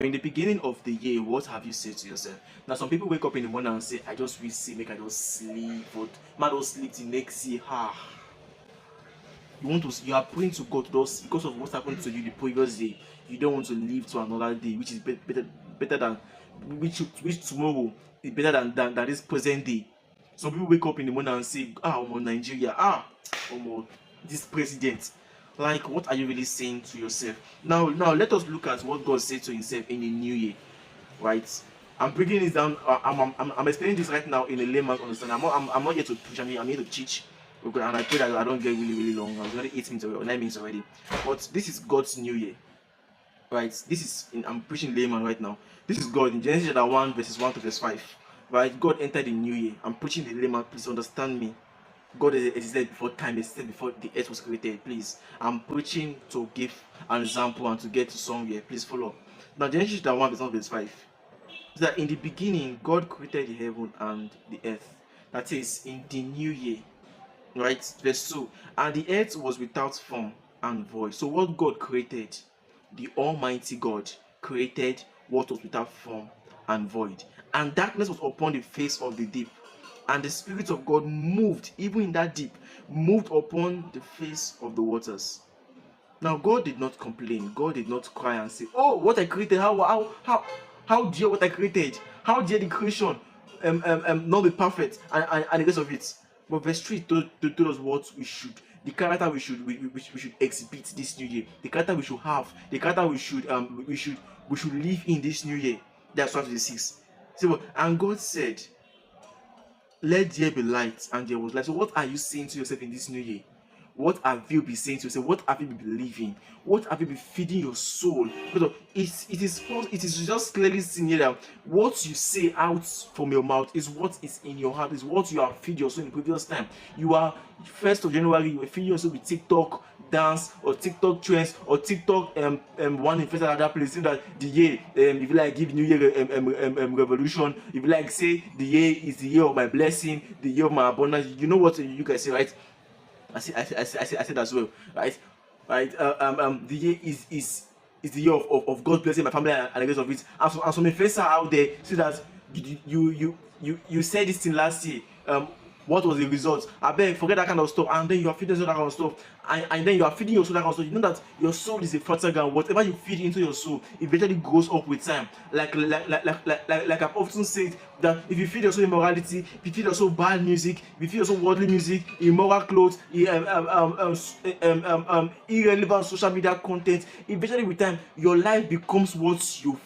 In the beginning of the year, what have you said to yourself? Now, some people wake up in the morning and say, I just wish say make I just sleep, but man don't sleep till next year. You are praying to God those because of what happened to you the previous day. You don't want to live to another day, which is better than which tomorrow is better than this present day. Some people wake up in the morning and say, Nigeria, this president. Like, what are you really saying to yourself? Now let us look at what God said to himself in the new year, right? I'm breaking this down. I'm explaining this right now in a layman's understanding. I'm not here to preach. I'm here to teach. Okay, and I pray that I don't get really long. I was already 8 minutes already, or 9 minutes already. But this is God's new year, right? I'm preaching layman right now. This is God in Genesis chapter 1 verses 1 to verse 5, right? God entered the new year. I'm preaching the layman. Please understand me. God existed before time, existed before the earth was created. Please, I'm preaching to give an example and to get to somewhere. Please follow. Now, Genesis chapter 1 verse 1 verse 5. That in the beginning God created the heaven and the earth. That is in the new year, right? Verse 2. And the earth was without form and void. So what God created, the Almighty God created what was without form and void. And darkness was upon the face of the deep. And the Spirit of God moved, even in that deep, moved upon the face of the waters. Now God did not complain. God did not cry and say, "Oh, what I created, how dare what I created? How dare the creation not be perfect and the rest of it." But verse 3 told us what we should, the character we should exhibit this new year, the character we should have, the character we should live in this new year. That's 1:26. So, and God said, "Let there be light," and there was light. So what are you saying to yourself in this new year? What have you been saying to yourself? What have you been believing? What have you been feeding your soul? Because it is just clearly seen here that what you say out from your mouth is what is in your heart, is what you have fed your soul in the previous time. You are 1st of January, you were feeding yourself with TikTok dance or TikTok trends or TikTok one influencer another place. Saying that the year, if you like give New Year revolution, if you like say the year is the year of my blessing, the year of my abundance. You know what you guys say, right? I said as well, right? Right. The year is the year of God blessing my family and the rest of it. And some influencer out there say that you said this thing last year. What was the result? I beg, forget that kind of stuff. And then you are feeding yourself that kind of stuff, and then you are feeding your soul that kind of stuff. You know that your soul is a fertile ground. Whatever you feed into your soul eventually grows up with time. Like I've often said that if you feed your soul immorality, if you feed your soul bad music, if you feed your soul worldly music, immoral clothes, irrelevant social media content, eventually with time your life becomes what you